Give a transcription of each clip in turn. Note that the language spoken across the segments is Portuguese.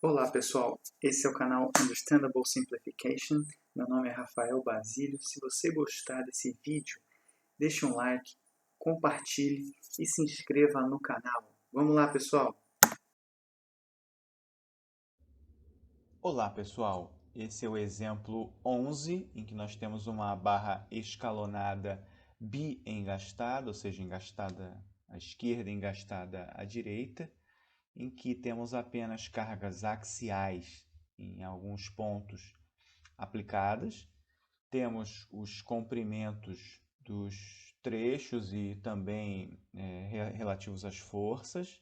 Olá pessoal, esse é o canal Understandable Simplification. Meu nome é Rafael Basílio. Se você gostar desse vídeo, deixe um like, compartilhe e se inscreva no canal. Vamos lá pessoal! Olá pessoal, esse é o exemplo 11 em que nós temos uma barra escalonada bi-engastada, ou seja, engastada à esquerda e engastada à direita, em que temos apenas cargas axiais em alguns pontos aplicadas. Temos os comprimentos dos trechos e também relativos às forças,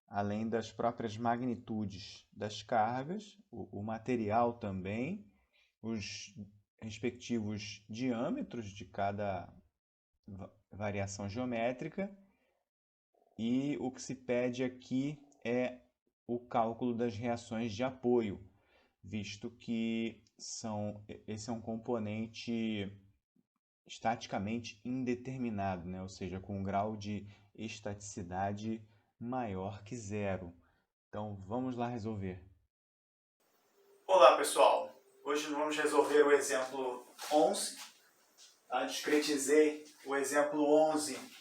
além das próprias magnitudes das cargas, o material também, os respectivos diâmetros de cada variação geométrica, e o que se pede aqui é o cálculo das reações de apoio, visto que esse é um componente estaticamente indeterminado, né? Ou seja, com um grau de estaticidade maior que zero. Então vamos lá resolver. Olá pessoal, hoje vamos resolver o exemplo 11. Discretizei o exemplo 11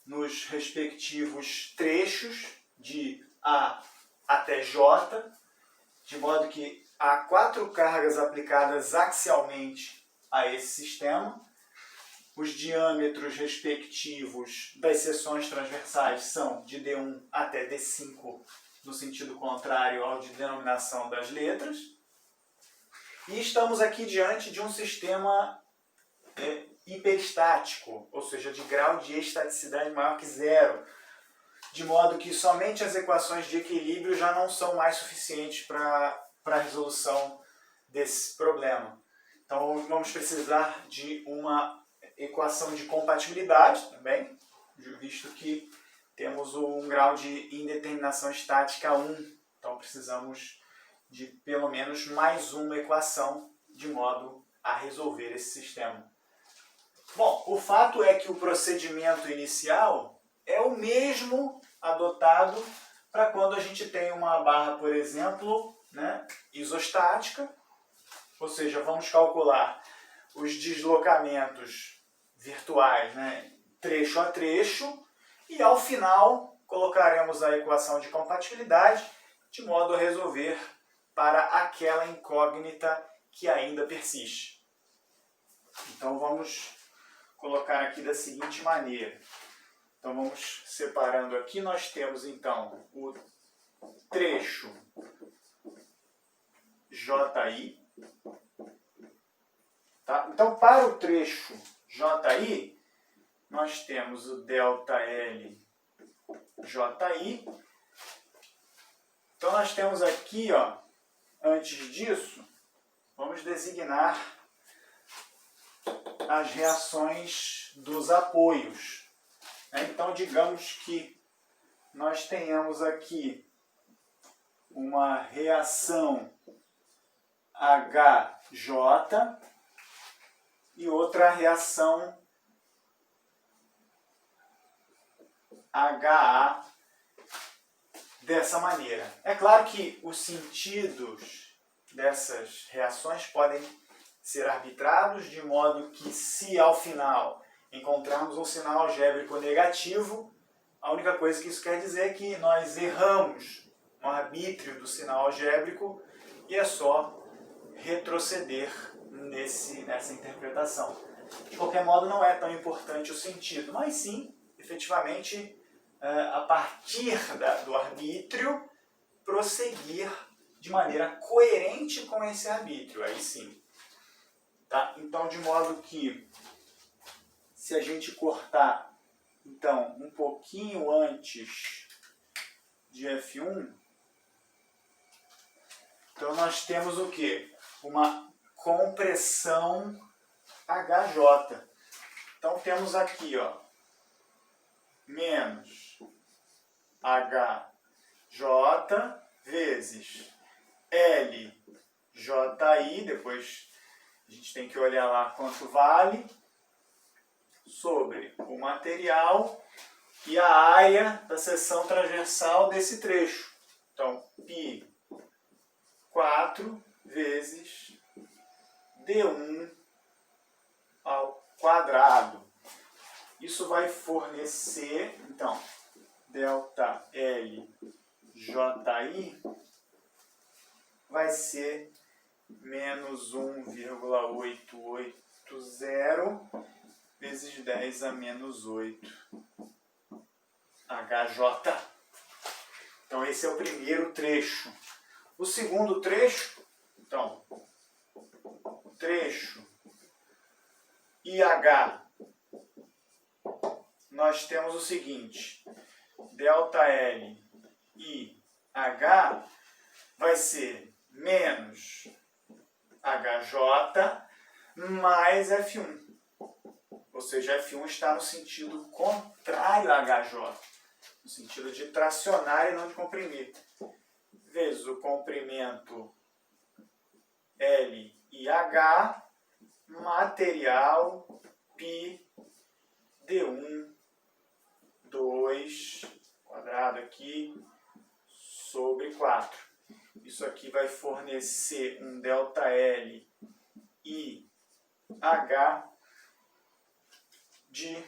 nos respectivos trechos de A até J, de modo que há 4 cargas aplicadas axialmente a esse sistema. Os diâmetros respectivos das seções transversais são de D1 até D5, no sentido contrário ao de denominação das letras. E estamos aqui diante de um sistema hiperestático, ou seja, de grau de estaticidade maior que zero, de modo que somente as equações de equilíbrio já não são mais suficientes para a resolução desse problema. Então vamos precisar de uma equação de compatibilidade também, visto que temos um grau de indeterminação estática 1, então precisamos de pelo menos mais uma equação de modo a resolver esse sistema. Bom, o fato é que o procedimento inicial é o mesmo adotado para quando a gente tem uma barra, por exemplo, isostática, ou seja, vamos calcular os deslocamentos virtuais, trecho a trecho, e ao final colocaremos a equação de compatibilidade de modo a resolver para aquela incógnita que ainda persiste. Então vamos colocar aqui da seguinte maneira. Então vamos separando aqui, nós temos então o trecho JI. Tá? Então para o trecho JI, nós temos o ΔL JI. Então nós temos aqui, antes disso, vamos designar as reações dos apoios. Então digamos que nós tenhamos aqui uma reação HJ e outra reação HA dessa maneira. É claro que os sentidos dessas reações podem ser arbitrados, de modo que se ao final encontrarmos um sinal algébrico negativo, a única coisa que isso quer dizer é que nós erramos no arbítrio do sinal algébrico e é só retroceder nessa interpretação. De qualquer modo, não é tão importante o sentido, mas sim, efetivamente, a partir do arbítrio, prosseguir de maneira coerente com esse arbítrio, aí sim. Tá? Então, de modo que, se a gente cortar, então, um pouquinho antes de F1, então nós temos o quê? Uma compressão HJ. Então temos aqui, menos HJ vezes LJI, depois a gente tem que olhar lá quanto vale, sobre o material e a área da seção transversal desse trecho. Então, π 4 vezes D1 ao quadrado. Isso vai fornecer, então, delta LJI vai ser menos 1,880 vezes 10 a menos 8 HJ. Então, esse é o primeiro trecho. O segundo trecho, então, trecho IH, nós temos o seguinte, delta L IH vai ser menos HJ mais F1. Ou seja, F1 está no sentido contrário a HJ, no sentido de tracionar e não de comprimir. Vezes o comprimento L e H, material π D1, 2, quadrado aqui, sobre 4. Isso aqui vai fornecer um delta L e H de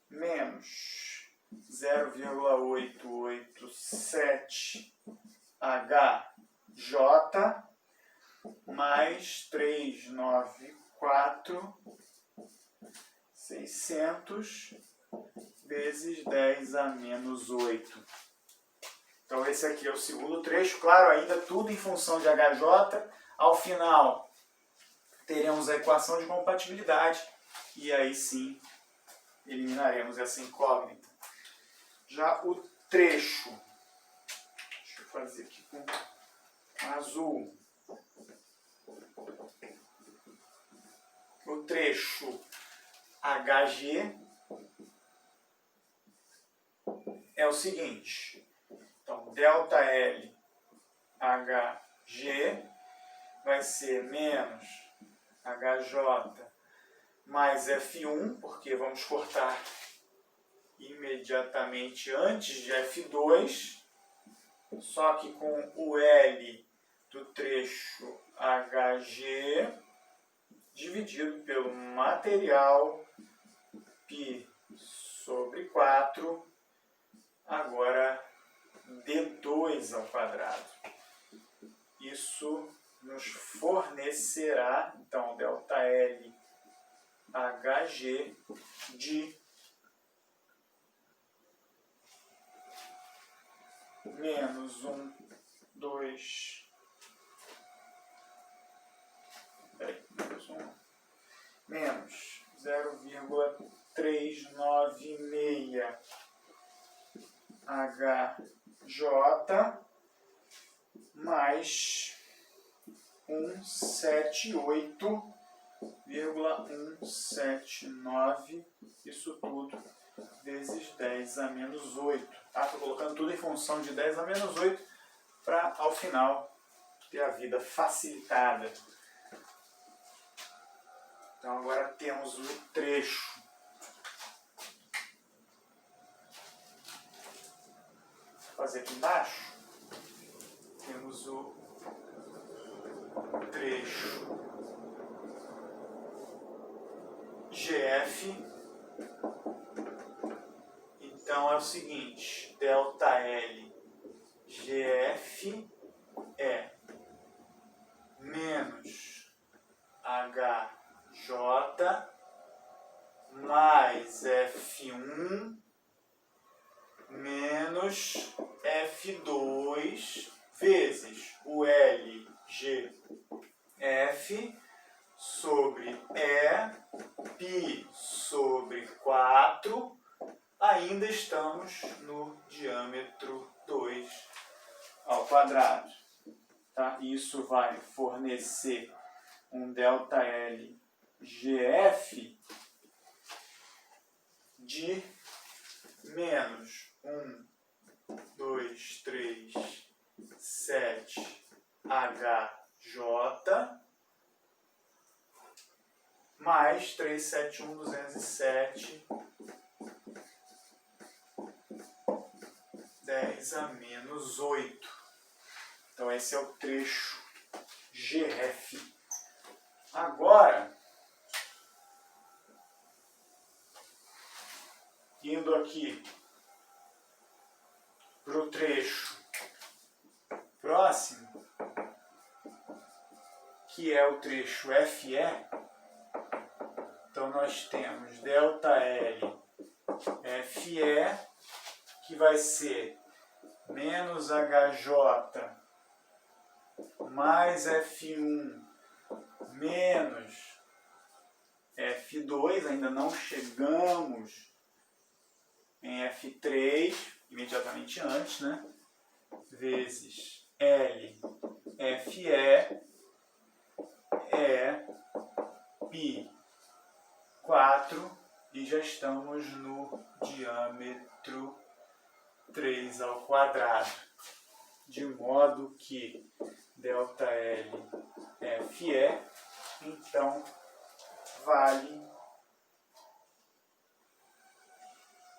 menos 0,887 HJ mais 394,600 vezes 10 a menos 8. Então esse aqui é o segundo trecho, claro, ainda tudo em função de HJ. Ao final teremos a equação de compatibilidade e aí sim eliminaremos essa incógnita. Já o trecho, deixa eu fazer aqui com azul. O trecho HG é o seguinte. Então, delta L HG vai ser menos HJ mais F1, porque vamos cortar imediatamente antes de F2, só que com o L do trecho HG dividido pelo material π sobre 4, agora D2 ao quadrado. Isso nos fornecerá, então, delta L HG de menos 1, 2, menos 0,396 HJ mais 178,179, isso tudo vezes 10 a menos 8. Estou colocando tudo em função de 10 a menos 8 para, ao final, ter a vida facilitada. Então agora temos o trecho. Vou fazer aqui embaixo. Temos o trecho GF. Então é o seguinte, delta L GF é menos HJ mais F1 menos F2 vezes o LGF sobre E π sobre 4, ainda estamos no diâmetro 2 ao quadrado. Tá? Isso vai fornecer um delta L GF de menos 1, 2, 3, 7 HJ mais 371,207 10 a menos 8. Então esse é o trecho GF. Agora, indo aqui para o trecho próximo, que é o trecho FE, então nós temos ΔL FE, que vai ser menos HJ mais F1 menos F2, ainda não chegamos em F3, imediatamente antes, né? Vezes L FE pi 4 e já estamos no diâmetro 3 ao quadrado, de modo que ΔL FE então vale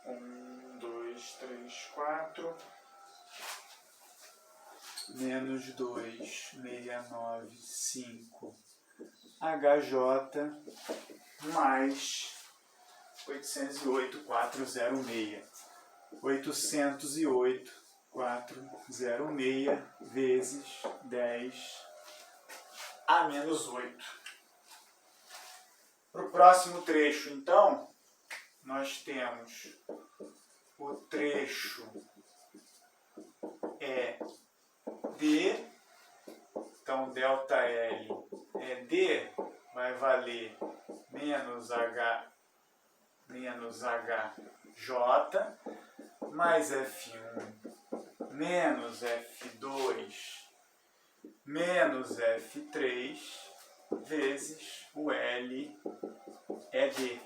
1, 2, 3, 4 menos 2, 695 HJ mais 808,406. 808,406 vezes 10 a menos 8. Para o próximo trecho, então, nós temos o trecho D, então ΔL D vai valer menos HJ mais F1 menos F2 menos F3 vezes o L D,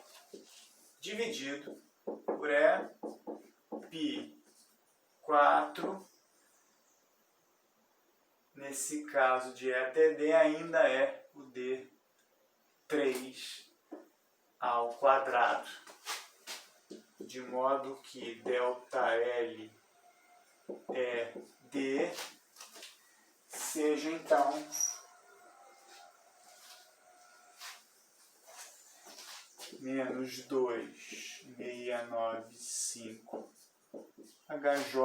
dividido por E pi 4. Nesse caso de E até D ainda é o D3 ao quadrado, de modo que ΔL D seja então menos 2,695 HJ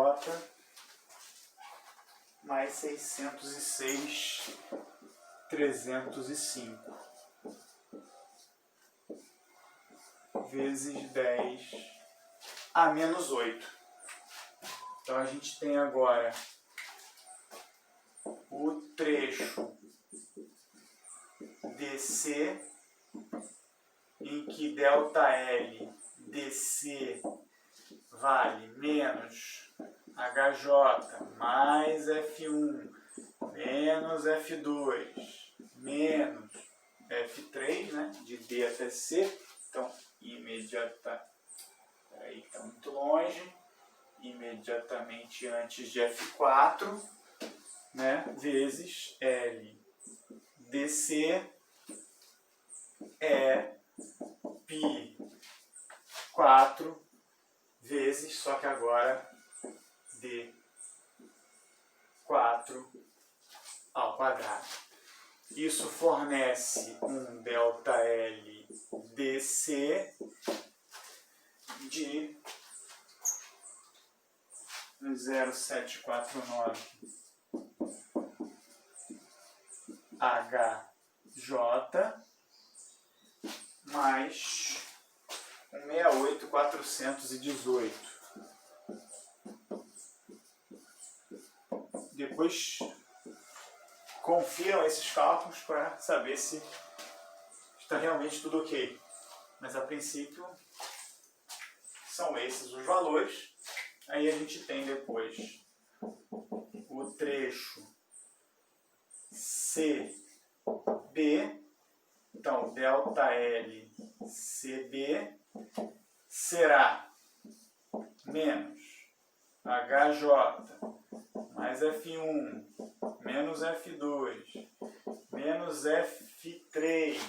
mais 606,305 vezes 10 a menos 8. Então a gente tem agora o trecho DC, em que ΔL DC vale menos HJ mais F1 menos F2 menos F3, né, de D até C. Então, está muito longe, imediatamente antes de F4, né, vezes L DC pi 4 vezes, só que agora D4 ao quadrado. Isso fornece um ΔL DC de 0,749 HJ mais 168,418. Depois confiram esses cálculos para saber se está realmente tudo ok. Mas a princípio são esses os valores. Aí a gente tem depois o trecho CB. Então, ΔL CB será menos HJ mais F1 menos F2 menos F3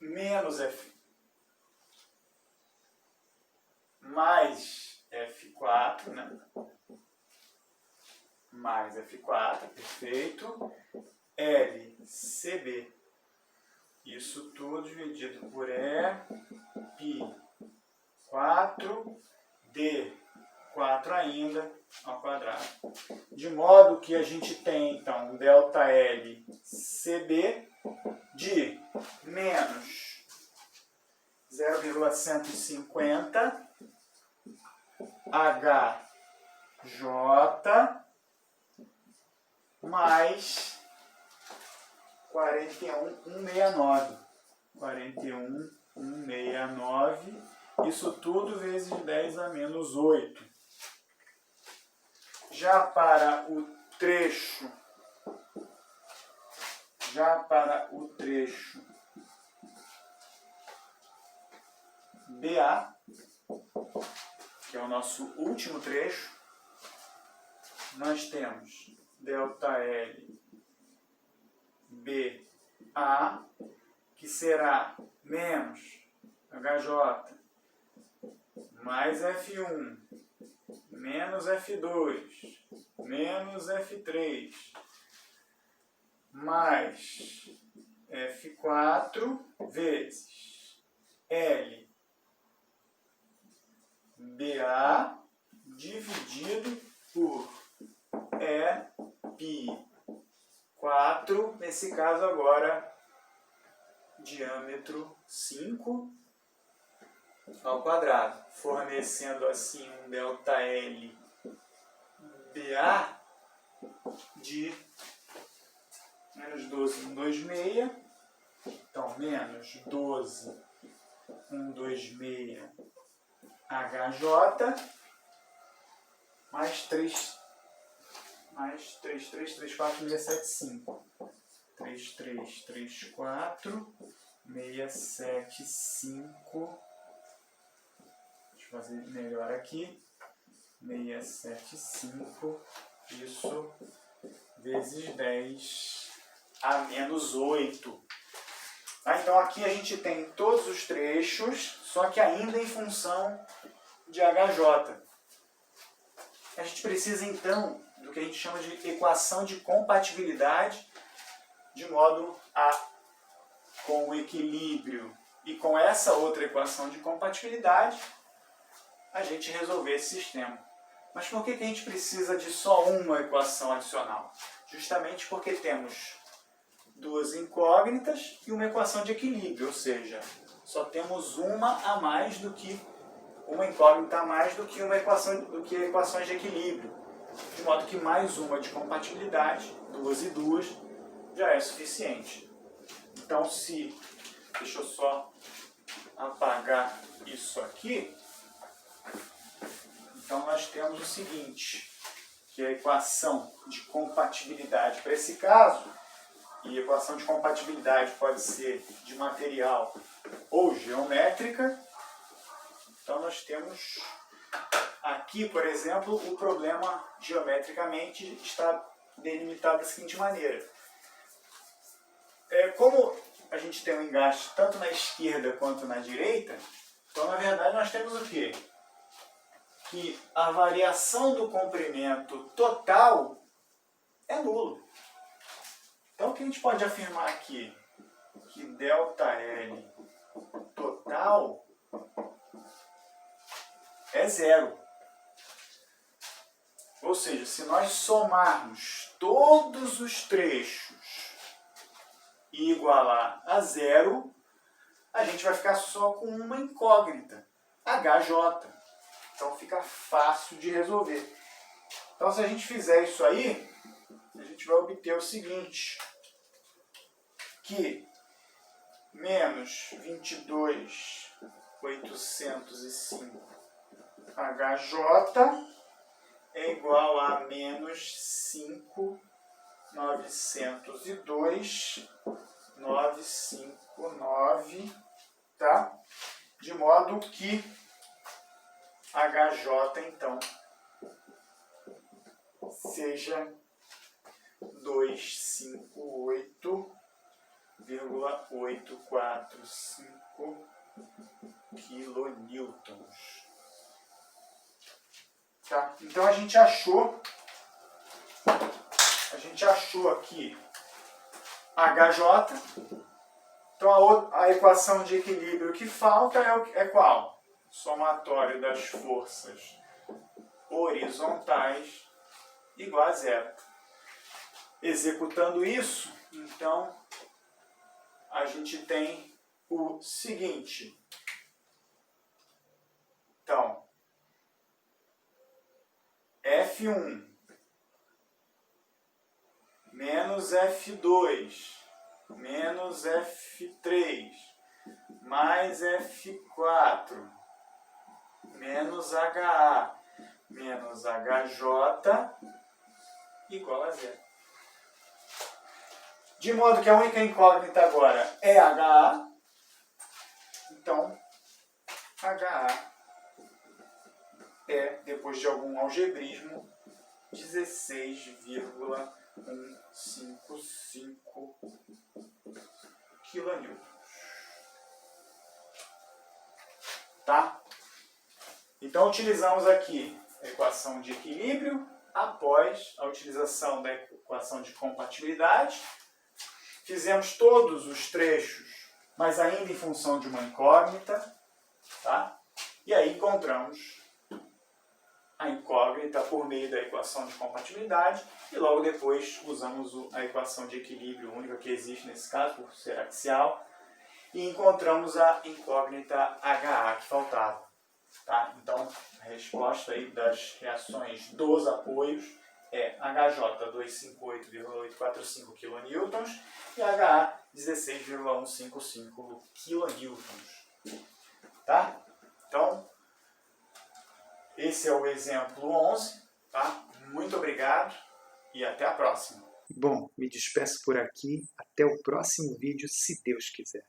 menos F mais F4, né? Mais F4, perfeito. LCB. Isso tudo dividido por E, π4, D4 ainda, ao quadrado. De modo que a gente tem, então, ΔLCB de menos 0,150 HJ mais 41,169. 41,169. Isso tudo vezes 10 a menos 8. Já para o trecho BA, que é o nosso último trecho, nós temos ΔL BA, que será menos HJ mais F1 menos F2 menos F3 mais F4 vezes L BA dividido por E π4, nesse caso agora diâmetro 5 ao quadrado, fornecendo assim um ΔL BA de menos 12,126, então menos 12,126 HJ mais 3334675. 3334675. Deixa eu fazer melhor aqui. 675, isso vezes 10 a menos 8. Tá? Então aqui a gente tem todos os trechos, só que ainda em função de HJ. A gente precisa então do que a gente chama de equação de compatibilidade, de modo a, com o equilíbrio e com essa outra equação de compatibilidade, a gente resolver esse sistema. Mas por que a gente precisa de só uma equação adicional? Justamente porque temos duas incógnitas e uma equação de equilíbrio, ou seja, só temos uma a mais do que uma incógnita a mais do que uma equação, equações de equilíbrio, de modo que mais uma de compatibilidade, 2 e 2, já é suficiente. Então, deixa eu só apagar isso aqui. Então, nós temos o seguinte, que a equação de compatibilidade para esse caso, e a equação de compatibilidade pode ser de material ou geométrica. Então, nós temos aqui, por exemplo, o problema geometricamente está delimitado da seguinte maneira. Como a gente tem um engaste tanto na esquerda quanto na direita, então, na verdade, nós temos o quê? Que a variação do comprimento total é nulo. Então, o que a gente pode afirmar aqui? Que ΔL total é zero. Ou seja, se nós somarmos todos os trechos e igualar a zero, a gente vai ficar só com uma incógnita, HJ. Então fica fácil de resolver. Então se a gente fizer isso aí, a gente vai obter o seguinte, que menos 22.805 HJ é igual a menos 5.902.959, tá? De modo que HJ, então, seja 258,845 kN. Tá? Então a gente achou aqui HJ. Então a equação de equilíbrio que falta é qual? Somatório das forças horizontais igual a zero. Executando isso, então a gente tem o seguinte. Então, F1 menos F2 menos F3 mais F4 menos HA menos HJ igual a zero. De modo que a única incógnita agora é HA. Então, HA é, depois de algum algebrismo, 16,155 kN. Tá? Então, utilizamos aqui a equação de equilíbrio após a utilização da equação de compatibilidade. Fizemos todos os trechos, mas ainda em função de uma incógnita. Tá? E aí encontramos a incógnita por meio da equação de compatibilidade e logo depois usamos a equação de equilíbrio única que existe nesse caso, por ser axial, e encontramos a incógnita HA que faltava. Tá? Então, a resposta aí das reações dos apoios é HJ 258,845 kN e HA 16,155 kN. Tá? Então, esse é o exemplo 11. Tá? Muito obrigado e até a próxima. Bom, me despeço por aqui. Até o próximo vídeo, se Deus quiser.